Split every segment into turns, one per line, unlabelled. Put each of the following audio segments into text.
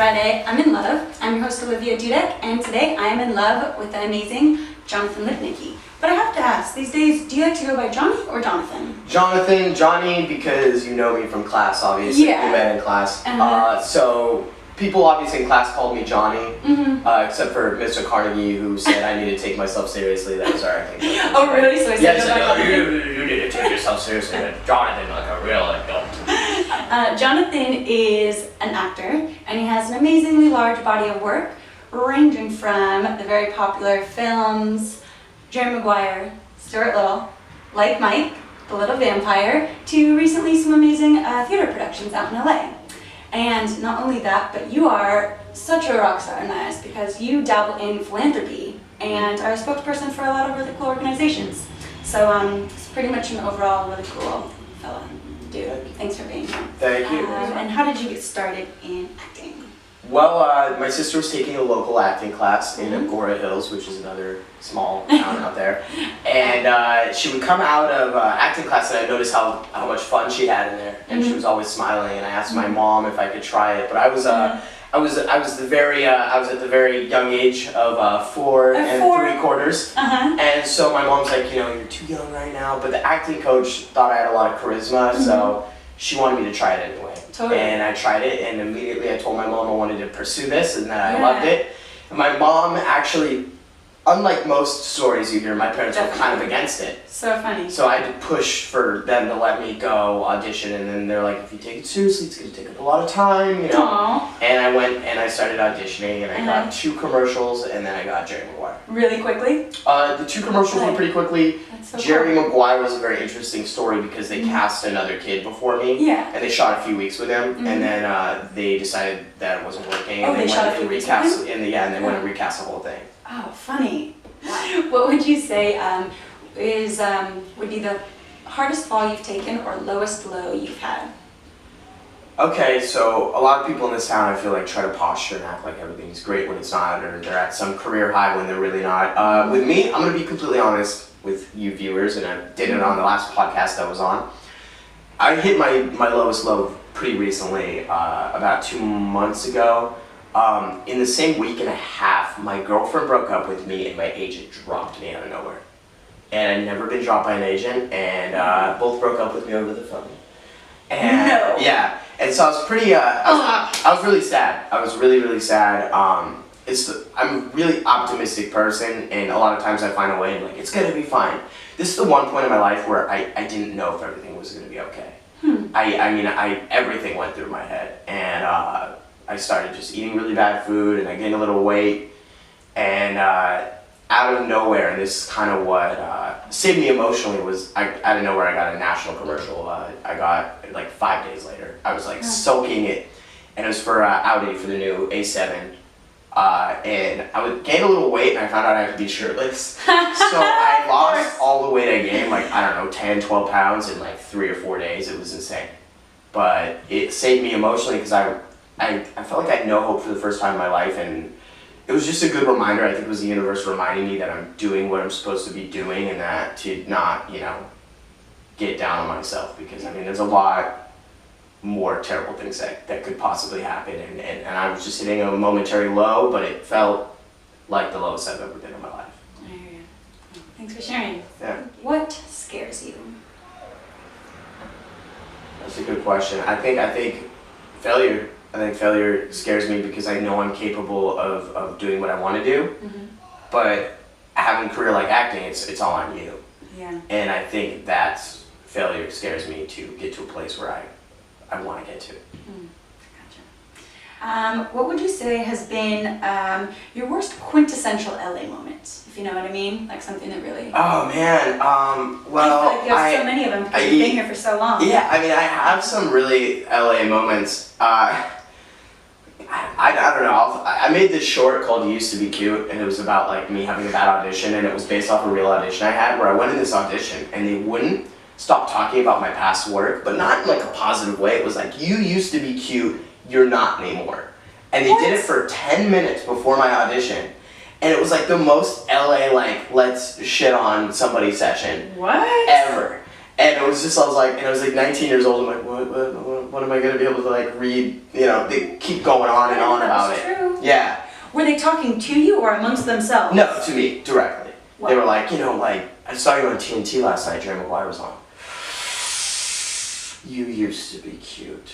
Friday, I'm in love. I'm your host Olivia Dudek, and today I am in love with the amazing Jonathan Lipnicki. But I have to ask, these days, do you like to go by Johnny or Jonathan?
Jonathan, Johnny, because you know me from class, obviously.
Yeah.
We met in class.
Uh-huh.
So people obviously in class called me Johnny, except for Mr. Carnegie, who said I need to take myself seriously. That was our acting coach.
Oh, really? So I said
Yeah, he
go
said,
by
no,
Jonathan?
you need to take yourself seriously. Jonathan, like a real adult.
Jonathan is an actor, and he has an amazingly large body of work, ranging from the very popular films Jerry Maguire, Stuart Little, Like Mike, The Little Vampire, to recently some amazing theater productions out in LA. And not only that, but you are such a rock star in my eyes because you dabble in philanthropy and are a spokesperson for a lot of really cool organizations. So it's pretty much an overall really cool fella. Dude, thanks for being here.
Thank you.
And how did you get started in acting?
Well, my sister was taking a local acting class in Agora Hills, which is another small town out there. And she would come out of acting class, and I noticed how much fun she had in there. And she was always smiling. And I asked my mom if I could try it, but I was at the very young age of 4 and 3/4. And so my mom's like, you're too young right now. But the acting coach thought I had a lot of charisma, so she wanted me to try it anyway.
Totally.
And I tried it, and immediately I told my mom I wanted to pursue this and that I loved it. And my mom actually, unlike most stories you hear, my parents were kind of against it.
So funny.
So I had to push for them to let me go audition, and then they're like, if you take it seriously, it's going to take up a lot of time,
Aww.
And I went and I started auditioning, and I got 2 commercials, and then I got Jerry Maguire.
Really quickly?
The 2 commercials were pretty quickly.
That's so
Jerry
cool.
Maguire was a very interesting story because they cast another kid before me,
Yeah.
and they shot a few weeks with him, and then they decided that it wasn't working,
Oh,
and
they shot a
went
few
and
weeks
recast,
with
and they went and recast the whole thing.
Oh, funny. What would you say would be the hardest fall you've taken or lowest low you've had?
Okay, so a lot of people in this town, I feel like, try to posture and act like everything's great when it's not, or they're at some career high when they're really not. With me, I'm going to be completely honest with you viewers, and I did it on the last podcast I was on. I hit my lowest low pretty recently, about 2 months ago. In the same week and a half, my girlfriend broke up with me and my agent dropped me out of nowhere. And I'd never been dropped by an agent, and both broke up with me over the phone. And
No.
yeah, and so I was pretty, I was really sad. I was really, really sad. I'm a really optimistic person, and a lot of times I find a way and like, it's gonna be fine. This is the one point in my life where I didn't know if everything was gonna be okay. Everything went through my head, and I started just eating really bad food, and I gained a little weight, and out of nowhere, and this is kind of what saved me emotionally, was out of nowhere I got a national commercial. I got like 5 days later. I was like soaking it, and it was for Audi, for the new A7. And I would gain a little weight, and I found out I had to be shirtless. So I lost all the weight I gained, like, I don't know, 10, 12 pounds in like 3 or 4 days. It was insane. But it saved me emotionally because I felt like I had no hope for the first time in my life, and it was just a good reminder. I think it was the universe reminding me that I'm doing what I'm supposed to be doing, and that to not, get down on myself, because there's a lot more terrible things that could possibly happen, and I was just hitting a momentary low, but it felt like the lowest I've ever been in my life.
I hear you. Thanks for sharing.
Yeah.
What scares you?
That's a good question. I think failure. I think failure scares me because I know I'm capable of doing what I want to do, but having a career like acting, it's all on you.
Yeah.
And I think that's failure scares me to get to a place where I want to get to.
Gotcha. What would you say has been your worst quintessential LA moment, if you know what I mean? Like something that really...
Oh man, well,
I feel like you have so many of them because you've been here for so long.
Yeah, I have some really LA moments. I don't know, I made this short called You Used to Be Cute, and it was about like me having a bad audition, and it was based off a real audition I had where I went in this audition and they wouldn't stop talking about my past work, but not in like a positive way. It was like, you used to be cute, you're not anymore. And they did it for 10 minutes before my audition, and it was like the most LA, like, let's shit on somebody session
What?
ever. And it was just, I was like 19 years old. I'm like, what am I gonna be able to like read? You know, they keep going on and on about it.
True.
Yeah.
Were they talking to you or amongst themselves?
No, to me directly.
Wow.
They were like, you know, like I saw you on TNT last night. Jerry Maguire was on. You used to be cute.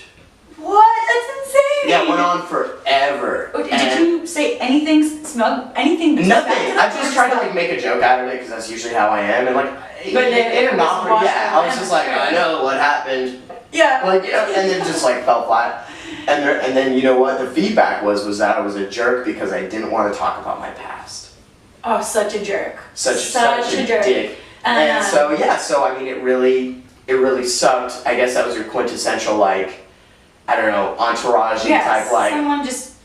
What? That's insane.
Yeah, it went on forever.
Oh, did you say anything smug? Anything?
Nothing. I just tried to like make a joke out of it because that's usually how I am, and like in a not yeah, I was just like, I know what happened.
Yeah.
Like, you know, and then just like fell flat. And then you know what the feedback was that I was a jerk because I didn't want to talk about my past.
Oh, such a jerk.
Such a
jerk.
dick. And so yeah, so I mean it really sucked. I guess that was your quintessential like, I don't know, entourage-y type like
someone
just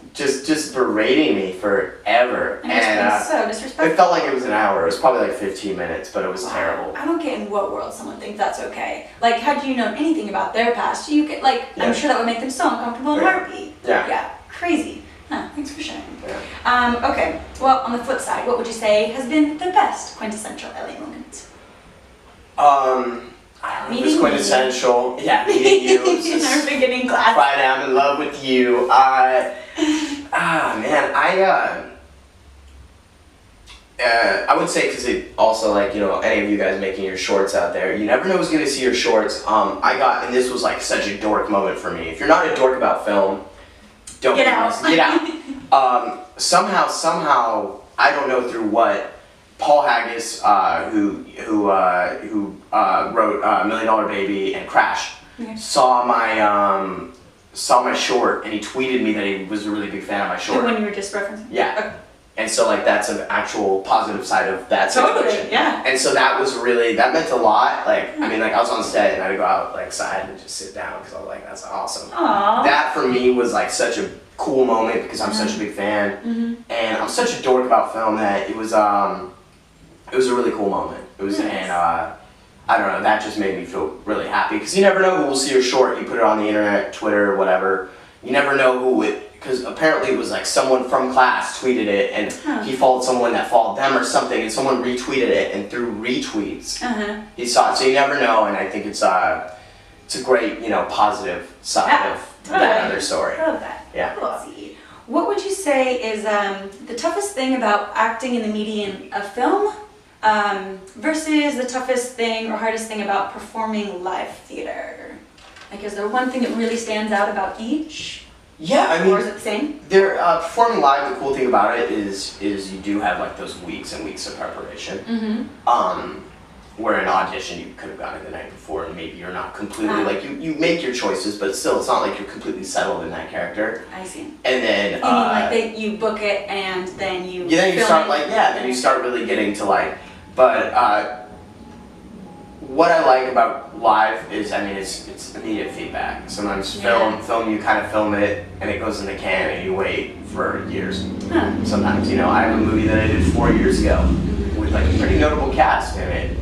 berating me forever.
And so disrespectful.
It felt like it was an hour. It was probably like 15 minutes, but it was terrible.
I don't get in what world someone thinks that's okay. Like, had you known anything about their past, you could like, I'm sure that would make them so uncomfortable in a heartbeat.
Yeah.
Yeah. Crazy. Huh, thanks for sharing.
Yeah.
Okay. Well, on the flip side, what would you say has been the best quintessential LA moment?
It was quintessential. Yeah, meeting you.
In our beginning class.
Friday, I'm in love with you. I would say because it also like, you know, any of you guys making your shorts out there, you never know who's gonna see your shorts. And this was like such a dork moment for me. If you're not a dork about film, don't
Get out.
Get out. Somehow, I don't know through what, Paul Haggis, who wrote $1 Million Baby and Crash, saw my short, and he tweeted me that he was a really big fan of my short.
When you were just referencing?
Yeah.
Okay.
And so like that's an actual positive side of that situation.
Totally, yeah.
And so that meant a lot. Like, I mean, like I was on set and I would go out like side and just sit down because I was like, that's awesome.
Aww.
That for me was like such a cool moment because I'm such a big fan, and I'm such a dork about film that it was a really cool moment. It was,
Nice.
and I don't know, that just made me feel really happy because you never know who will see your short. You put it on the internet, Twitter, whatever. You never know who it. Because apparently it was like someone from class tweeted it, and he followed someone that followed them or something, and someone retweeted it, and through retweets, he saw it. So you never know, and I think it's a great, you know, positive side of that other story.
I love that.
Yeah.
Cool. What would you say is the toughest thing about acting in the medium of film versus the toughest thing or hardest thing about performing live theater? Like, is there one thing that really stands out about each?
Yeah, I mean,
or is it the same?
Performing live, the cool thing about it is you do have like those weeks and weeks of preparation. Where an audition you could have gotten the night before, and maybe you're not completely like you make your choices, but still it's not like you're completely settled in that character.
I see.
And then
You mean like you book it and then you
then you
film
start
it?
like then you start really getting to like, but what I like about live is, I mean, it's immediate feedback. Sometimes film you kind of film it and it goes in the can and you wait for years. Sometimes, you know, I have a movie that I did 4 years ago with like a pretty notable cast, and it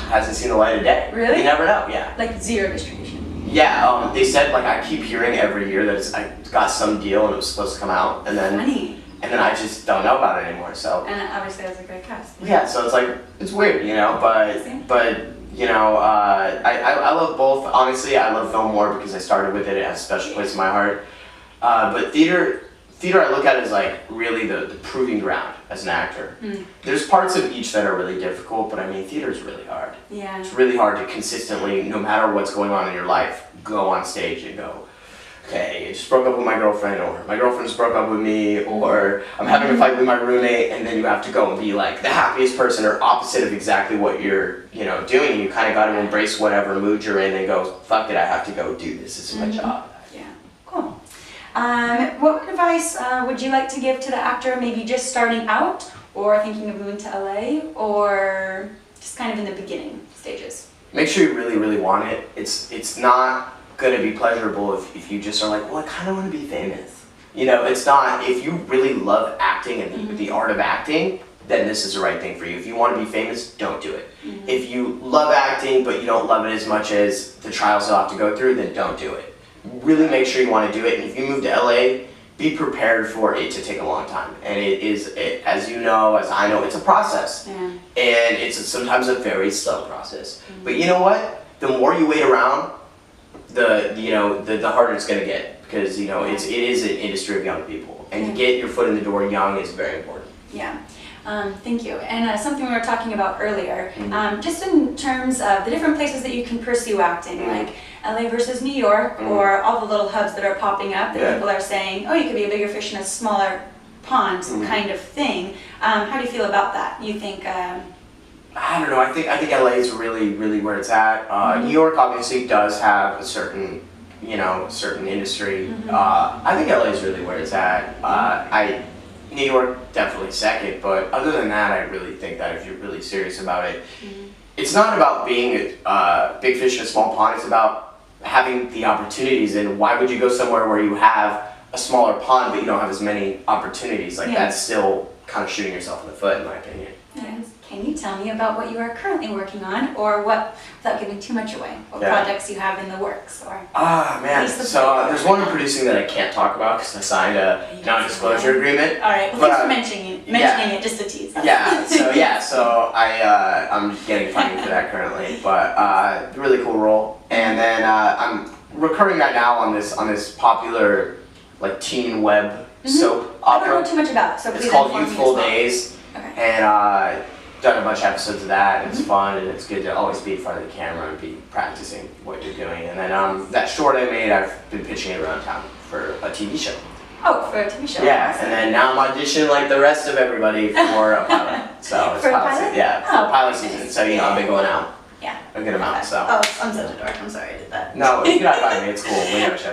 hasn't seen the light of day.
Really?
You never know. Yeah.
Like zero distribution.
Yeah. They said like I keep hearing every year that I got some deal and it was supposed to come out, and then
Funny.
and then I just don't know about it anymore. So.
And obviously that's a great cast.
Yeah, so it's like, it's weird, you know, but you know, I love both. Honestly, I love film more because I started with it. It has a special place in my heart. But theater I look at as like really the proving ground as an actor. There's parts of each that are really difficult, but I mean, theater is really hard.
Yeah.
It's really hard to consistently, no matter what's going on in your life, go on stage and go, okay, I just broke up with my girlfriend, or my girlfriend just broke up with me, or I'm having a fight with my roommate, and then you have to go and be like the happiest person or opposite of exactly what you're, you know, doing. And you kind of got to embrace whatever mood you're in and go, fuck it, I have to go do this. This is my job.
Yeah. Cool. What advice would you like to give to the actor, maybe just starting out, or thinking of moving to LA, or just kind of in the beginning stages?
Make sure you really, really want it. It's not gonna be pleasurable if you just are like, well, I kind of want to be famous. You know, it's not. If you really love acting and the art of acting, then this is the right thing for you. If you want to be famous, don't do it. If you love acting but you don't love it as much as the trials you'll have to go through, then don't do it. Really make sure you want to do it. And if you move to LA, be prepared for it to take a long time. And as you know, as I know, it's a process.
Yeah.
And it's sometimes a very slow process. But you know what? The more you wait around, the harder it's going to get, because it is an industry of young people, and to get your foot in the door young is very important.
Yeah. Thank you. And something we were talking about earlier, just in terms of the different places that you can pursue acting, like LA versus New York, or all the little hubs that are popping up that people are saying, oh, you could be a bigger fish in a smaller pond kind of thing. How do you feel about that? You think?
I don't know. I think LA is really where it's at. New York obviously does have a certain industry. I think LA is really where it's at. New York definitely second, but other than that, I really think that if you're really serious about it, it's not about being a big fish in a small pond. It's about having the opportunities. And why would you go somewhere where you have a smaller pond but you don't have as many opportunities? Like that's still kind of shooting yourself in the foot, in my opinion.
Can you tell me about what you are currently working on, or what, without giving too much away, what projects you have in the works? Or
man, so there's one I'm producing that I can't talk about because I signed a non-disclosure agreement.
All right, well, thanks for mentioning it just to tease us.
So I'm getting funding for that currently, but really cool role. And then I'm recurring right now on this popular like teen web soap opera.
I don't know too much about it, so
it's called Youthful Days.
Okay.
And done a bunch of episodes of that. It's fun, and it's good to always be in front of the camera and be practicing what you're doing. And then that short I made, I've been pitching it around town for a TV show.
Oh, for a TV show.
Yeah, and then now I'm auditioning like the rest of everybody for a pilot. So it's
for a pilot?
Yeah, for pilot season. So I've been going out.
Yeah.
A good amount. So.
Oh, I'm such a dork. I'm sorry I did that.
No, you can hire me. It's cool. We never show.